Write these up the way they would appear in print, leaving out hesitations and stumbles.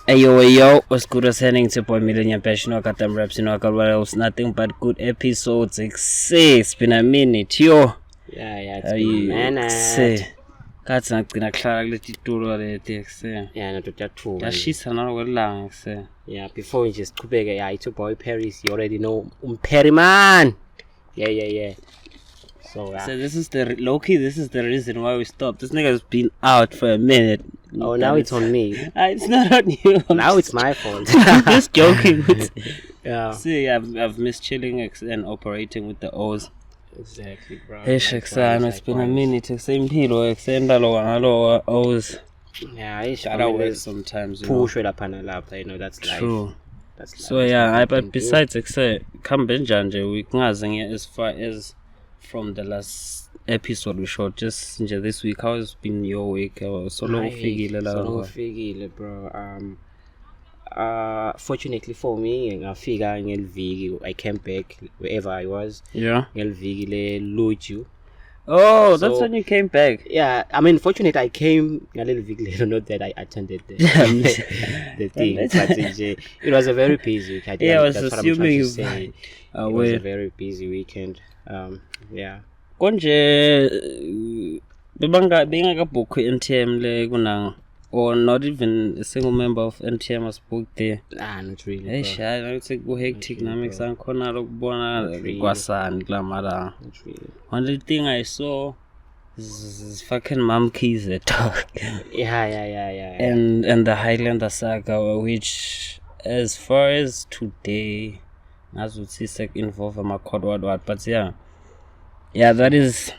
Ayo, what's good as happening to boy Millennium Passion or got them raps, what else, nothing but good episodes, it's been a minute, yo. Yeah, it's been a minute. That's not gonna clear let it do already, Yeah, not just true. She's another long, Yeah, before we just go back, it's your boy Paris, you already know, Perry man. Yeah. So this is the low-key, this is the reason why we stopped. This nigga's been out for a minute. Oh, now it's on me. It's not on you. Now it's my fault. Just joking. Yeah. See, I've missed chilling and operating with the O's. Exactly, bro. Hey, Shaksan, it's been a minute. Same hero, hello, O's. Yeah, I gotta work sometimes. Push it up and up, that's life. True. That's life. So yeah, but besides, come Benjanje, we can as far as from the last episode we shot just this week. How has been your week? Solo figile, bro. Fortunately for me, I came back wherever I was. Yeah. Luju. Oh, that's when you came back. Yeah, I mean, fortunately, I came a little bit. Not that I attended the thing, but it was a very busy week. I was assuming it was a very busy weekend. Yeah. Konje bengakabook NTM le kunang, or not even a single member of NTM was booked there. Not really. Hey, shy, it's a go hectic. Na mix and corner lokubona kwasani klamara. Not really. Only thing I saw is fucking Mom Keys talk. Yeah. And the Highlander saga, which as far as today, as would see involve my code what, but yeah, that is.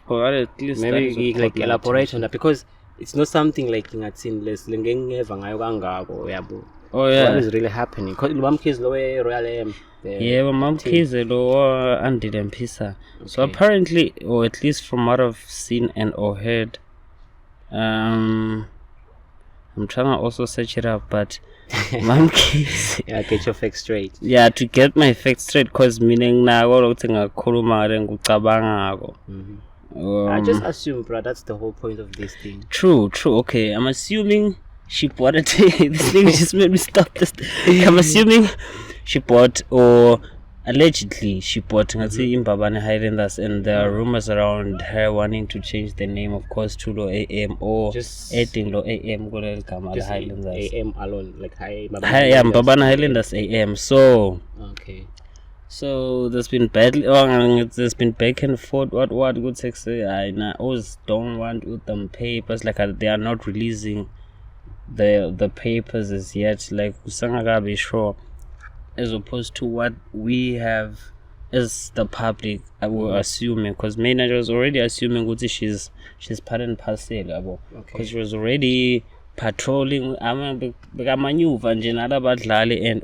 Or at least maybe like elaborate on that, because it's not something like in a sinless oh yeah, what is really happening? Because Mom Keys low royal yeah, but Mom Keys low and didn't pisa. So apparently, or at least from what I've seen and or heard, I'm trying to also search it up, but Mom Keys. Yeah, get your facts straight. Yeah, to get my facts straight, cause meaning na khuluma ngicabanga. I just assume, bro, that's the whole point of this thing. True. Okay, I'm assuming she bought it. This thing just made me stop this. I'm assuming she bought, or allegedly she bought Mbabane Highlanders, and there are rumors around her wanting to change the name, of course, to Lo AM, or just adding Lo AM Golel Highlanders. AM alone, like Mbabane Highlanders AM. So okay. So there's been there's been back and forth. What good sex? I always don't want with them papers. Like they are not releasing the papers as yet. Like Usanga be sure, as opposed to what we have as the public. I will assuming, because manager was already assuming that she's part and parcel. Because she was already patrolling and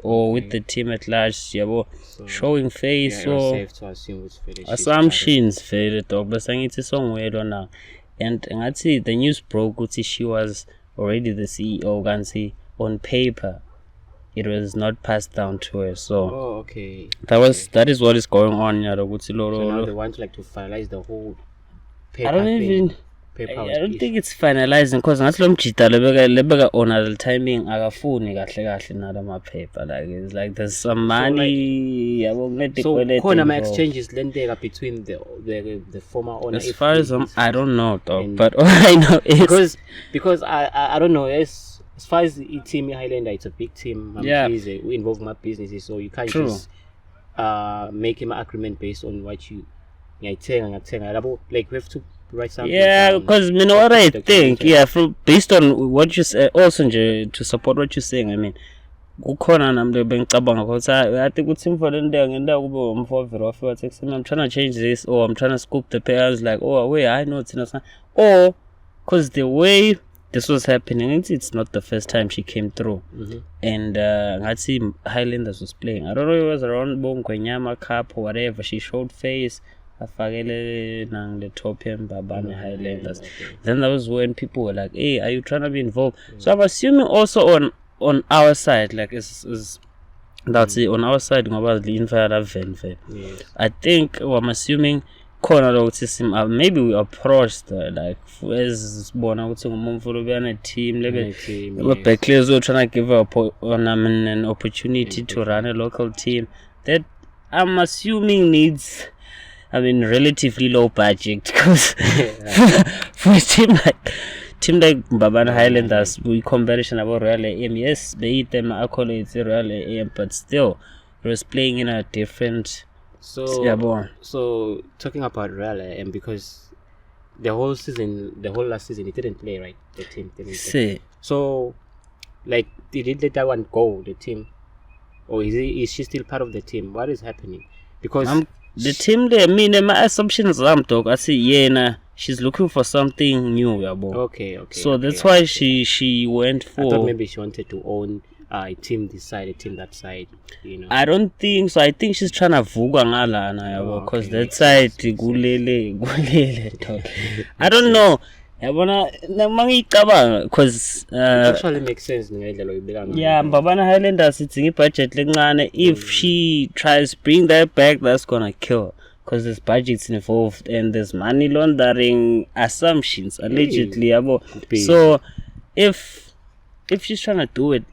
or with the team at large, so showing face, so safe to assume it's assumptions fair dog, but saying it's somewhere now. And I see the news broke that she was already the CEO, can see on paper it was not passed down to her. So that is what is going on. So now they want to finalize the whole paper. I don't think it's finalizing, because ngathi lo mjita lebeka honor the timing akafuni kahle nala ma paper. Like it's like there's some money so khona ma exchanges lenteka between the former owner. As far as I don't know dog, but all I know is because I don't know, as far as the team Highlander, it's a big team. We involve my businesses, so you can't just make him an agreement based on what you like we have to write something. Yeah, because what I think, based on what you say, also to support what you're saying, I mean, kukhona namle bengicabanga ukuthi I think ukuthi imfolende ngenda kube umfovero wathi I'm trying to change this, or I'm trying to scoop the pairs, like wait, I know it's not, or because the way this was happening, it's not the first time she came through. And I'd see Highlanders was playing, I don't know, it was around Bongwenyama Cup or whatever, she showed face afakele nang the Topian Babane Highlanders. Then that was when people were like, hey, are you trying to be involved? So I'm assuming also on our side, like is that's it, on our side ngoba the info venve. I think I'm assuming khona lokuthi maybe we approached like as sibona ukuthi ngumuntu lobuyana team lebe Barclays were trying to give up on an opportunity to run a local team that I'm assuming needs relatively low budget because for a team like Mbabane Highlanders, we comparison about Royal AM. Yes, they eat them accolades Royal AM, but still, it was playing in a different. So talking about Royal AM, because the whole last season, he didn't play, right? The team didn't play. So, like, did he let that one go? The team, or is she still part of the team? What is happening? Because the team there, my assumptions dog. I see, she's looking for something new, yabo. Okay. So that's why she went for. I thought maybe she wanted to own a team this side, a team that side, I don't think so. I think she's trying to vuga ngala yabo, because that side gulele dog. I don't know. Because it actually makes sense. Yeah, Mbabane Highlanders it's budget lencane. If she tries to bring that back, that's gonna kill. Because there's budgets involved and there's money laundering assumptions allegedly. So if she's trying to do it,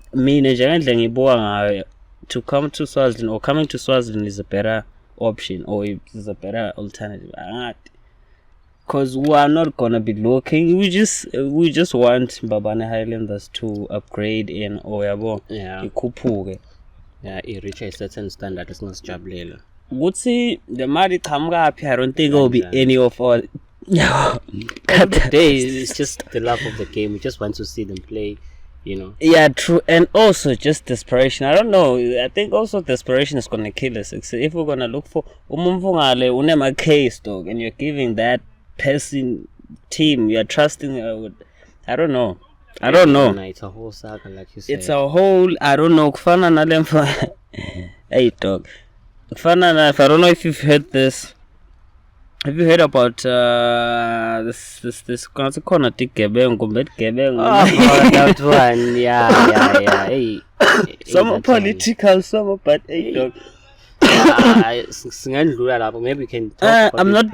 to come to Swaziland or coming to Swaziland is a better option or is a better alternative. Because we are not gonna be looking. We just want Mbabane Highlanders to upgrade in Oyabo. It reach a certain standard. It's not jabulela. Would see the money come up here. I don't think it will be any of all. Today it's just the love of the game. We just want to see them play. Yeah, true. And also just desperation. I don't know. I think also desperation is gonna kill us. If we're gonna look for unema case dog, and you're giving that person team, you're trusting I don't know. It's a whole saga, like you said. It's a whole. I don't know. Hey dog. If I don't know if you've heard this. Have you heard about this corner tick gebeng? That one, yeah. Hey, some political, some but hey dog. Maybe we can talk about I'm not.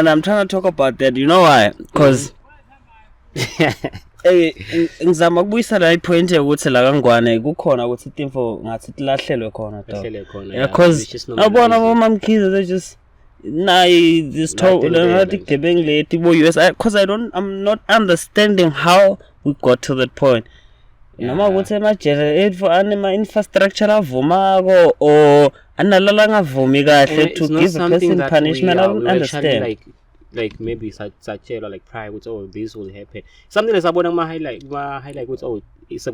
I'm trying to talk about that. You know why? Because ngizama ukubuyisa la ipoint ukuthi la kangwane kukhona ukuthi itimfo ngathi tilahlelwe khona dog. Yeah, because abona bomamkhize they just this talk ngathi gebeng leti bo US because I'm not understanding how we got to that point. Noma ukuthi ama-generate for infrastructure avumako or analala ngavumi kahle to give a person punishment. I don't understand. Like maybe satshela like prior ukuthi this will happen. Something that's abona highlight ukuthi it's a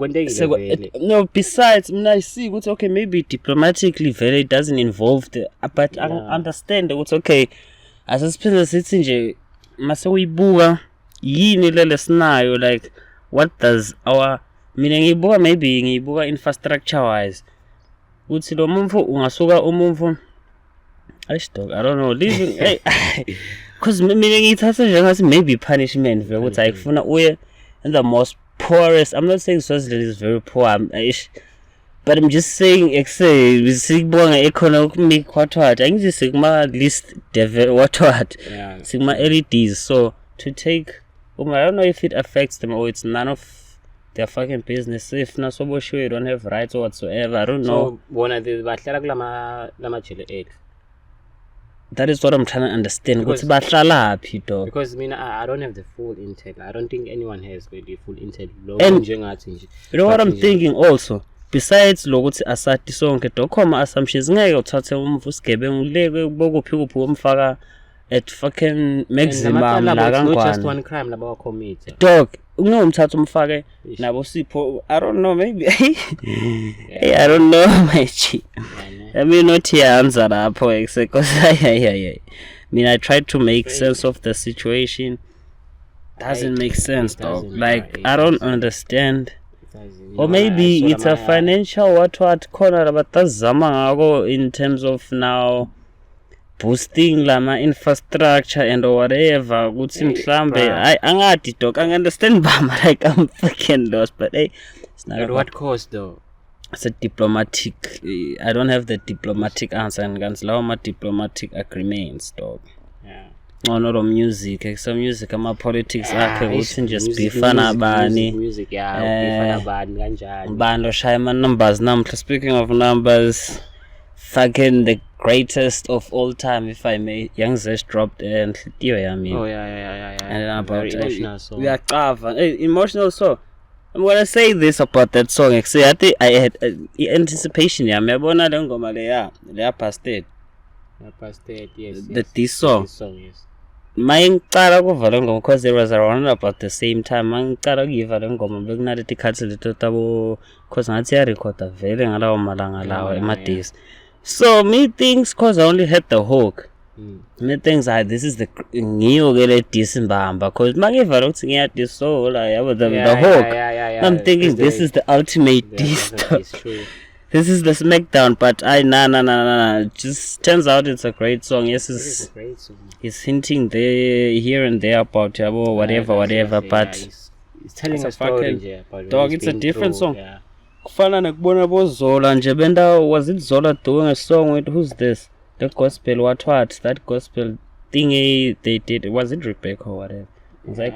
no, besides I see ukuthi okay maybe diplomatically very it doesn't involve but I understand ukuthi okay asisiphinde sithi nje mase uyibuka yini lele sinayo like what does our mina ngiyibuka infrastructure wise uthi lo muntu ungasuka umuntu dog I don't know living because mina ngithatha njengathi maybe punishment vele ukuthi ayifuna uye in the most poorest. I'm not saying Swaziland is very poor but I'm just saying sikubonga economic what angithi sikuma least what sikuma LEDs so to take I don't know if it affects them or it's none of their fucking business. If not so sure you don't have rights or whatsoever. I don't know. So bona bahlala kulama jele 8. That is what I'm trying to understand. Because I don't have the full intel. I don't think anyone has the full intel. And you know what I'm thinking also? Besides lokuthi asati sonke dokoma assumptions ngeke uthathe umfu sigebengu leke bokuphi umfaka at fucking maximum la kangwane. Not just one crime laba commit. Dog, umthatha umfake nabo sipho. I don't know maybe. Hey, I don't know my chi. I mean not here answer lapho because I mean I tried to make sense of the situation. Doesn't make sense though. Like I don't understand. Or maybe it's a financial what corner abatazama ngako in terms of now boosting lama infrastructure and or whatever ukuthi mhlambe angadi dog I understand bama like I'm fucking lost but hey it's not at what cost though. It's a diplomatic I don't have the diplomatic answer and guns law diplomatic agreements dog. not on music, some music ama-politics akhe ukuthi nje music, sibhifana bani music, ubhifana bani kanjani. bani oshaya ama-numbers namhla. Speaking of numbers, fucking the greatest of all time, if I may, Young Zesh dropped Nhliziyo Yami. Oh yeah. And about Very emotional song. Emotional song. I'm gonna say this about that song. Actually, I think I had anticipation. Yeah, yabona le ngoma leya past it. Past that, yes. This song. This song, yes. Mangicala kuva le ngoma because it was around about the same time. Mangicala kuyiva le ngoma bekunale tikhathi leto tabo because ngathi ya recorda vele ngalawo malanga lawo emadis. So me thinks cause I only heard the hook. Me thinks this is the ngiyo ke le diss mbamba cause mangiva ukuthi ngiya diss so like the hook. I'm thinking this is the ultimate diss. This is the smackdown, but nah. Just turns out it's a great song. Yes, it's a great song. It's hinting there, here and there about whatever, but it's telling a story. Dog, it's a different song. Kufana nekubona bo Zola nje benda, was it Zola doing a song with who's this? The gospel what that gospel thingy they did, was it Rebecca or whatever? It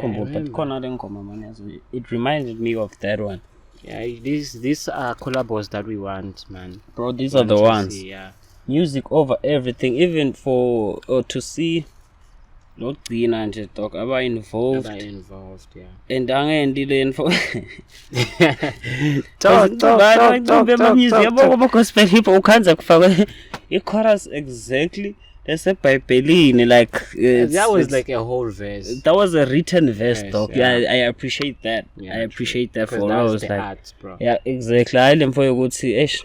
reminded me of that one. Yeah, these are collabos that we want, man. Bro, these are the ones. See, yeah. Music over everything, even for to see not the nje talk about involved, yeah. And angendile involved. Talk. Yabo gospel people ukhanza kufaka i-chorus exactly lesebhayibhelini, like that was like a whole verse. That was a written verse, dog. Yeah, I appreciate that. Yeah, I appreciate that for that us, was the like art, bro. yeah, exactly. I lemfo yokuthi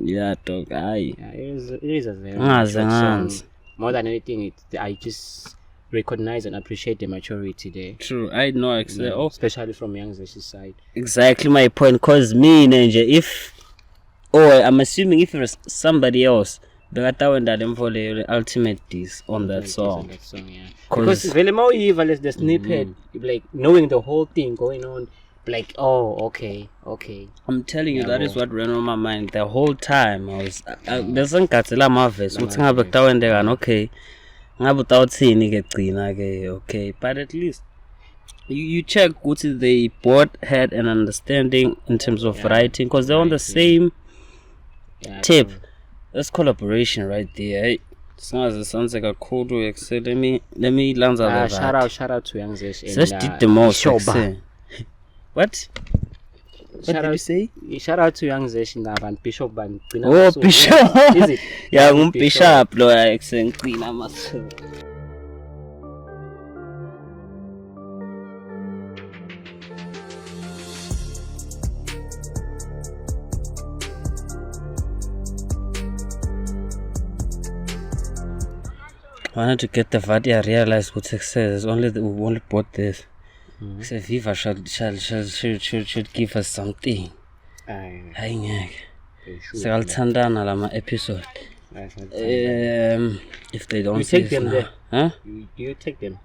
yeah, dog. Yeah, it is a very song. More than anything, I just recognize and appreciate the maturity there. True, I know exactly. Especially from Young Zesh's side. Exactly my point. Cause me, Ninja, I'm assuming if it was somebody else, the ultimate diss on that song. Yeah. Because Velemo even the snippet, like knowing the whole thing going on, like okay. I'm telling you, that is what ran on my mind the whole time. I was doesn't katsela marvelous. Okay. Okay, but at least you check what they both had an understanding in terms of writing, because they're on the same tip. That's collaboration right there. Sounds like a cool way. Let me lanza shout out to Young Zesh. Zesh did the most. What did you say? Shout out to Young Zesh and Bishop Ban. Oh, Bishop. Is it? Yeah, Bishop. Lo accent clean amaso. I wanted to get the VAT. I realized what it says. We only bought this. So Viva should give us something. Hayi ngeke. Siyalithandana lama episode. If they don't, you take them there. Huh? You take them.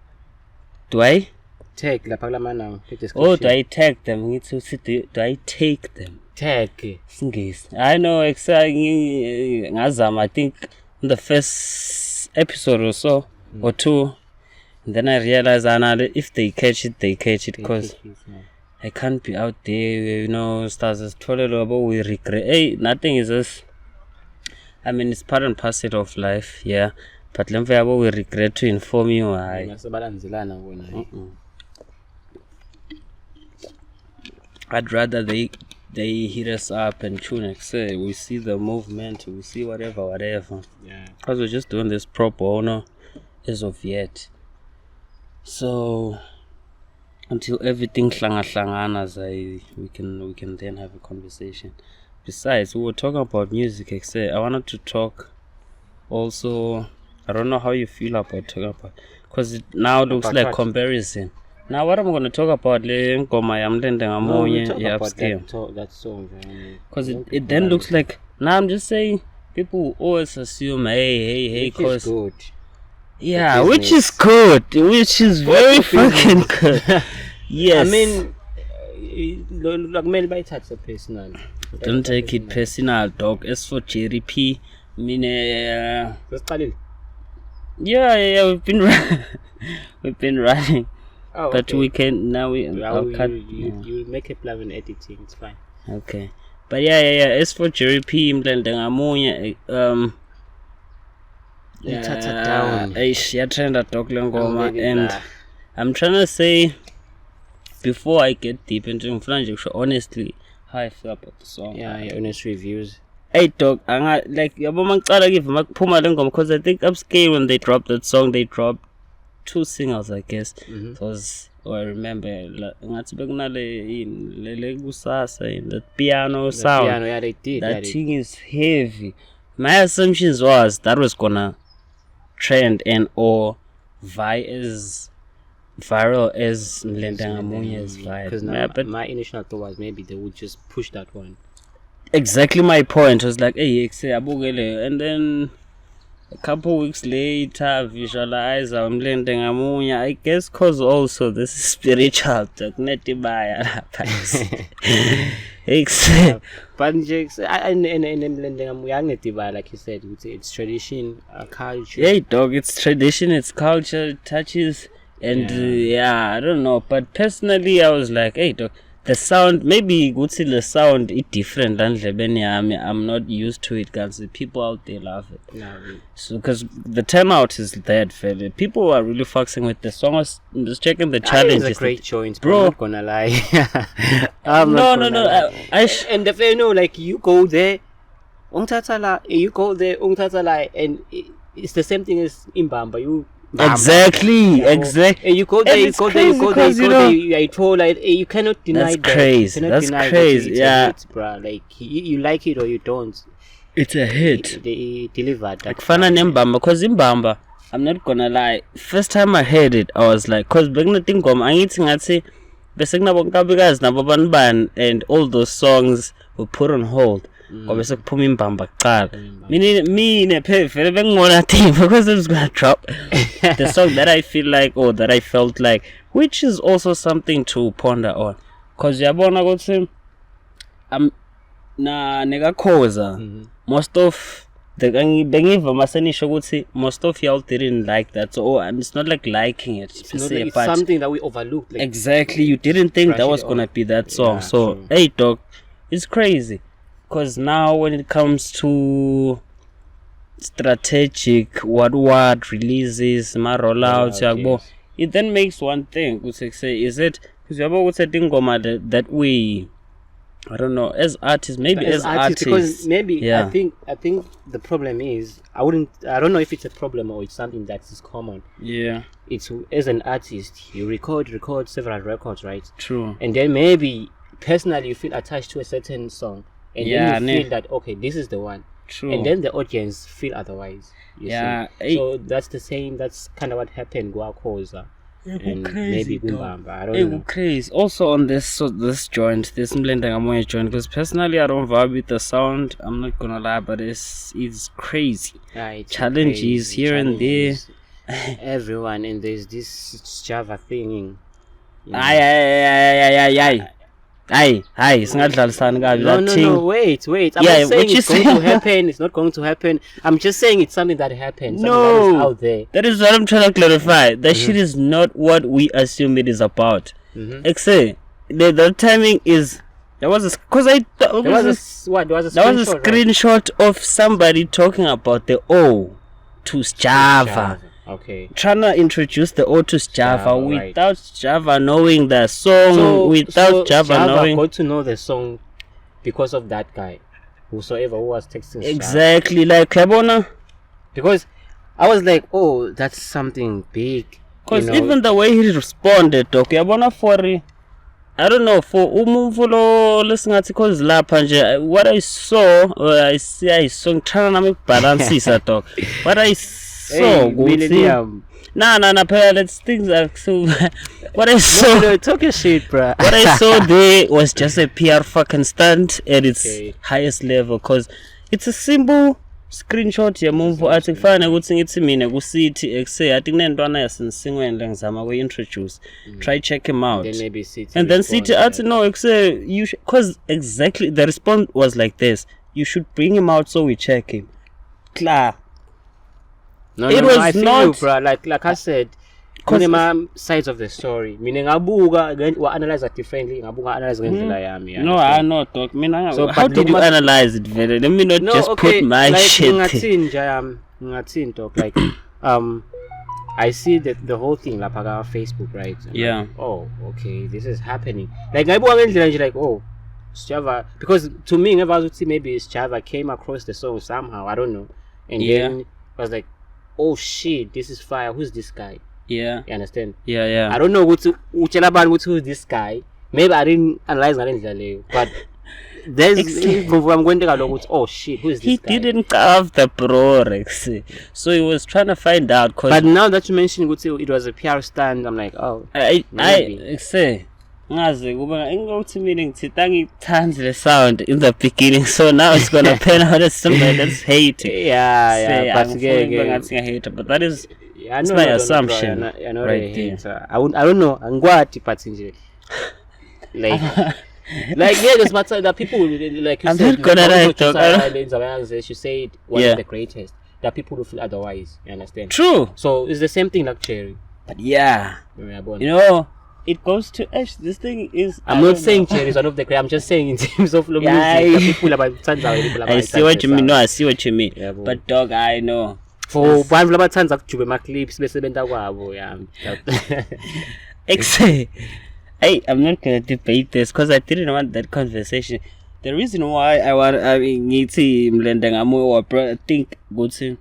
Do I? Take la pagla now. Oh, do I take them? Do I take them? Take. Singis. I know exactly. Ngazama. I think in the first episode or so or two. And then I realized if they catch it, because I can't be out there, stars as tolerable, we regret. Hey, nothing is this. I mean, it's part and parcel of life, yeah. But we regret to inform you. I'd rather they hit us up and tune us. Say we see the movement, we see whatever. Yeah. Because we're just doing this pro bono as of yet. So until everything hlangana, we can then have a conversation. Besides, we were talking about music. I wanted to talk also. I don't know how you feel about talking about, because it now looks like comparison. Now what I'm going to talk about, that song, because it then looks like, now I'm just saying, people always assume hey, because good. Yeah, which is good, which is very fucking good. Yes. I mean, personal. Don't take it personal, dog. As for Jerry P, I mean, Yeah, we've been we've been running, Oh, but okay. we can now. I'll cut. You make a plan in editing. It's fine. Okay, but yeah. As for Jerry P, Mlende Ngamunye, Uthatha down. yatrenda dog le ngoma, Baby, and blah. I'm trying to say before I get deep into it, honestly how I feel about the song. Yeah, honest reviews. Hey dog, like yabo mangicala give makuphuma le ngoma, because I think Upscale when they dropped that song, they dropped 2 singles, I guess. It was, I remember ngathi bekunale le kusasa in the piano sound. Piano, yeah, they did. That thing is heavy. My assumptions was that was gonna trend and or as viral as Mlende Ngamunye's Because vibe. But my initial thought was maybe they would just push that one. exactly my point was like, hey, and then a couple weeks later, visualize Mlende Ngamunye. I guess cause also this is spiritual talk, But like you said, it's tradition, culture. Hey dog, it's tradition, it's culture, it touches, and yeah, I don't know. But personally, I was like, hey dog, the sound, maybe the sound is different than I'm not used to it, guys. The people out there love it. No, So, because the turnout is that fella. People are really fucking with the song. I'm just checking the challenges. It's a great joint, bro. I'm not gonna lie. No. And the fair, like you go there, and it's the same thing as Imbamba. You Exactly. And you go there, you told like you cannot deny that's crazy. That's crazy. Yeah, hit, bruh. Like you like it or you don't. It's a hit. They delivered that. Like Fana Imbamba, because Imbamba, I'm not gonna lie. First time I heard it, I was like, cause nothing come. I'd say, and all those songs were put on hold. Because it was gonna drop the song that I feel like, or that I felt like, which is also something to ponder on. Cause yabona ukuthi nega khoza most of the bengiva masenisho ukuthi most of y'all didn't like that, so it's not like liking it, it's something that we overlooked. Like, exactly, you didn't think that was gonna be that song. So true. Hey dog, it's crazy. Because now when it comes to strategic what releases, my rollouts, yes. It then makes one thing, which say, is it because you're about that we, I don't know, as artists, maybe as artists, because maybe I think the problem is I don't know if it's a problem or it's something that is common. Yeah, it's as an artist you record several records, right? True. And then maybe personally you feel attached to a certain song. And then you feel that, okay, this is the one. True. And then the audience feel otherwise. So that's kind of what happened Guakoza. And maybe Gumbamba. I don't know. Crazy. Also on this joint, this Mlende Ngamunye joint, because personally I don't vibe with the sound. I'm not gonna lie, but it's crazy. Challenges here and there. Everyone, and there's this Java thing. Hi, singadlalisana kabi that thing. No, wait. I'm not saying it's going to happen. It's not going to happen. I'm just saying it's something that happened. Something that is out there. That is what I'm trying to clarify. That shit is not what we assume it is about. Except the timing is. There was a screenshot of somebody talking about the O to Java. Okay. Trying to introduce the Otus Java without Java knowing the song, without Java knowing. Got to know the song because of that guy, whosoever who was texting. Exactly, like Klebona. Because I was like, oh, that's something big. Because even the way he responded, okay, I don't know, for umumfulo listening because what I saw, I saw trying to make balance talk. What I saw, let's things like so. What I saw, no, talk your shit, bruh. What I saw there was just a PR fucking stunt at its highest level, cause it's a simple screenshot ya mumvu athi kufana ukuthi ngithi mina ku city exe I think nentwana yasinsinwele ngizama ku introduce try check him out and then city athi no exe you cause exactly the response was like this, you should bring him out so we check him. Klar. No, It no, was I feel not- you, bro. Like I said, kunema sides of the story. Mina ngabuka wa analyze it differently. Ngabuka analyze ngendlela yami. No, I know, dog. So, How but did you look, analyze it, Vele? Let me not No, just okay. put my like, shit. Ngatin talk like I see that the whole thing like on Facebook, right? And Yeah. like, oh, okay, this is happening. Like ngabuka ngendlela like, oh, Sjava, because to me never would see maybe Sjava came across the song somehow, I don't know. And Yeah. then I was like, oh shit, this is fire. Who's this guy? Yeah, You understand? yeah. I don't know who's this guy. Maybe I didn't analyze that, but there's I'm going to go, oh shit, who is this He guy? didn't have the pro Rex, so he was trying to find out. Cause But now that you mentioned it was a PR stand, I'm like, oh, I maybe. say, ngaze kuba ngokuthi mina ngithita ngithanda le sound in the beginning, so now it's gonna pan out as somebody that's hating. yeah, but Ngathi hater, but that is yeah, it's my assumption right there. I don't know. I'm glad but like like yeah, there's matter that people like you I'm said. not gonna write She said one Yeah. of the greatest. That people who feel otherwise. You understand? true. So it's the same thing like Cherry. But yeah, When we are born. you know, it goes to Ash. This thing is. I'm not saying Cherry is one of the great. I'm just saying in terms of music, Yeah, the people about Tanzania. I see what you mean. No, I see what you mean. Yeah, boy. But dog, I know. For abantu labathanda ukujube ma clips besebenta kwabo yeah. Hey, I'm not gonna debate this because I didn't want that conversation. The reason why I ngithi mlenda ngamoya bro, I think ukuthi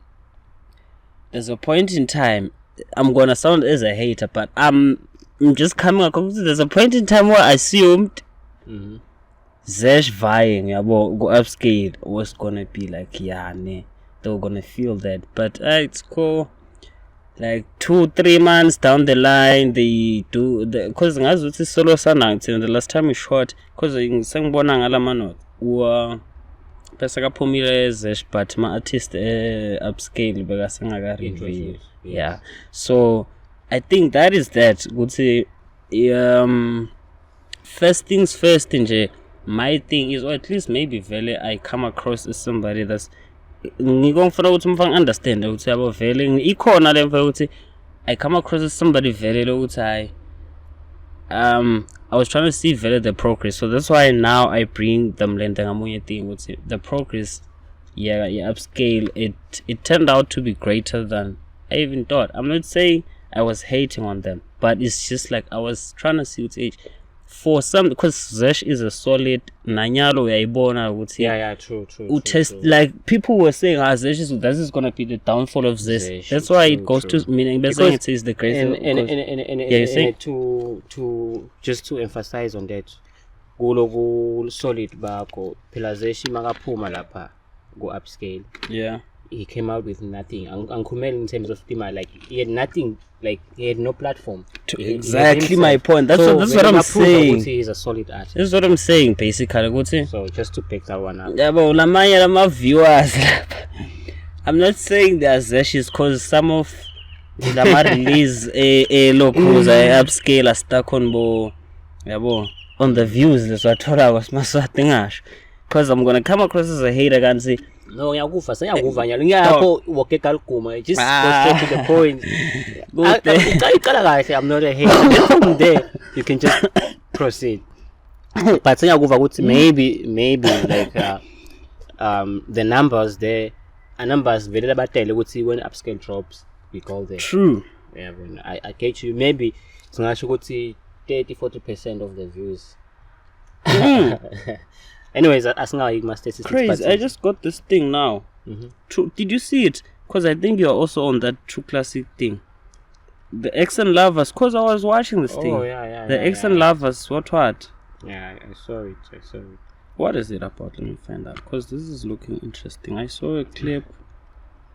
there's a point in time I'm gonna sound as a hater, but I'm just coming across. There's a point in time where I assumed Zesh vying yabo go upscale was gonna be like ne, they were gonna feel that, but it's cool. Like 2-3 months down the line, they do the because ngazuthi solo sanang the last time we shot because sengibona ngalamano bese kaphumile Zesh, but my artist upscale bekasengaka reveal. Yeah, so I think that is that ukuthi first things first nje, my thing is, or at least maybe vele I come across as somebody that's ngikufuna ukuthi mfanga understand ukuthi yabo vele ikhona le mfana ukuthi I come across as somebody vele ukuthi I was trying to see vele the progress, so that's why now I bring them lenda ngamunye thing ukuthi the progress upscale it turned out to be greater than I even thought. I'm not saying I was hating on them, but it's just like I was trying to see what's age for some, because Zesh is a solid nanyalo uyayibona ukuthi Yeah, true. test like people were saying Zesh this is gonna be the downfall of Zesh. That's why it goes to meaning saying it is the greatest. And to just to emphasize on that, kulo solid bakho phela Zesh makaphuma lapha go upscale. Yeah. He came out with nothing. Ankhumel in terms of thema, like he had nothing, like he had no platform. Exactly my point. That's what I'm saying. He's a solid artist. This is what I'm saying basically. So just to pick that one up. Yeah, but my viewers, I'm not saying that Zesh because some of the release a locals upscale are stuck on on the views. That's what I thought I was because I'm gonna come across as a hater and say no, ngiyakuva ngiyakho woke kalguma, just go straight to the point. I'm not a hater. From there you can just proceed. But ngiyakuva ukuthi maybe like the numbers there are numbers vele labatele ukuthi when upscale drops we call them. True. Yeah, I get you. Maybe singasho ukuthi 30-40% of the views. Anyways, asingayiki my statistics. Crazy. I just got this thing now. True. Did you see it? Because I think you're also on that True Classic thing. The X and Lovers. Because I was watching this thing. Oh yeah. The X and Lovers. What? Yeah, I saw it. What is it about? Let me find out. Because this is looking interesting. I saw a clip.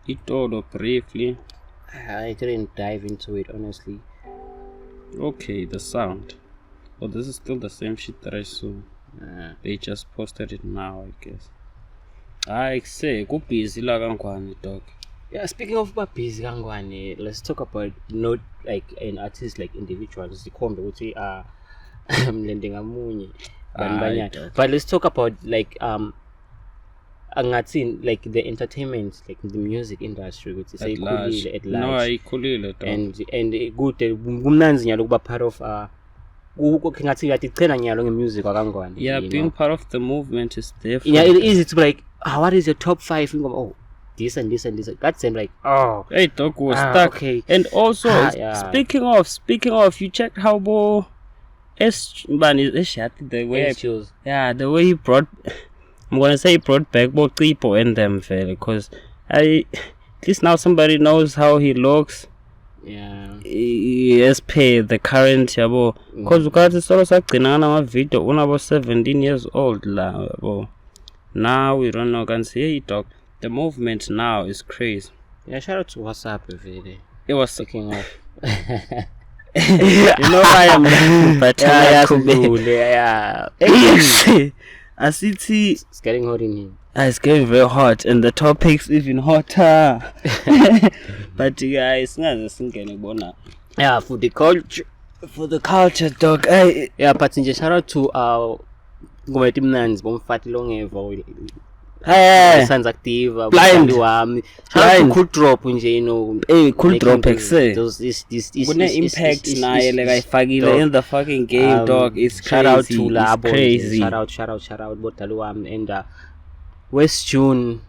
It all briefly. I didn't dive into it honestly. Okay, the sound. Oh, this is still the same shit that I saw. They just posted it now, I guess. I say, go busy la kangwane, dog. Yeah, speaking of busy kangwane, let's talk about not like an artist, like individuals. Mlende ngamunye. But let's talk about like angathi like the entertainment, like the music industry, which is at large. at No, large. ayikhulile dog. And good kumnanzi nyalo kuba part of ngathi uyaticela nyalo ngemusic akangwane. Yeah, being part of the movement is different. Yeah, it is. It's like, what is your top 5? Oh, this and this and this. That's like, oh, hey dog was stuck. Okay. And also, yeah. speaking of, you checked how Bo the way the way he brought. I'm gonna say he brought back Bo Tripo and them, because at least now somebody knows how he looks. Yeah. Yes, pay the current yabo. Because ukathi solo sagcina ngama video unabo 17 years old la yabo. Now we don't know, can see, hey dog, the movement now is crazy. Yeah, shout out to WhatsApp really. It was taking off. You know I am but yeah. It's getting hot in here. It's getting very hot and the topic's even hotter. But guys, yeah, for the culture dog. Yeah, but shout out to Ngoma Timnanzi bomfati longevo. Sons active blind cool drop nje, you know. Hey, cool drop this impact naye like ayifakile in the fucking game dog. It's shout out to crazy. Labo, Crazy. shout out Botalu and West June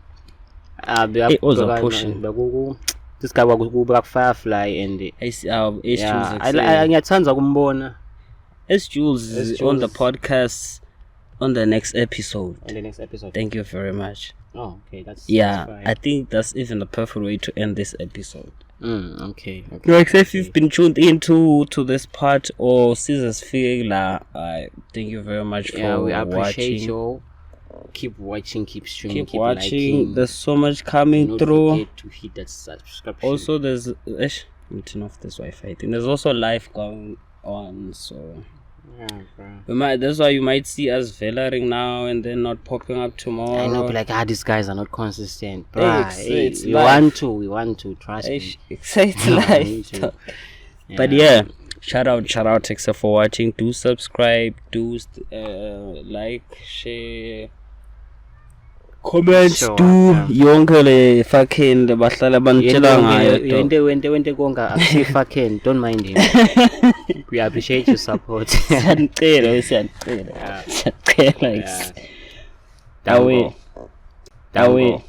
it was a pushing. This guy was Black Firefly and ngiyathandza kumbona. S Jules is on the podcast on the next episode. Thank you very much. Oh, okay, that's fine. I think that's even the perfect way to end this episode. Okay. Like, if you've been tuned into this part or Caesar's Figla, thank you very much for we appreciate watching. you. Keep watching, keep streaming, keep watching. Liking. There's so much coming Don't through. Forget to hit that subscription. Also, there's I'm turn off this Wi-Fi thing. There's also live going on, so bro. That's why you might see us veiling now and then not popping up tomorrow. I know, but like, these guys are not consistent. We want to trust me. It's live. But yeah, shout out except for watching. Do subscribe, do like, share, comments, do yonke le fucking bahlala bantshela ngayo. Wente konga akusi fucking, don't mind him. We appreciate your support. Siyacela. That way.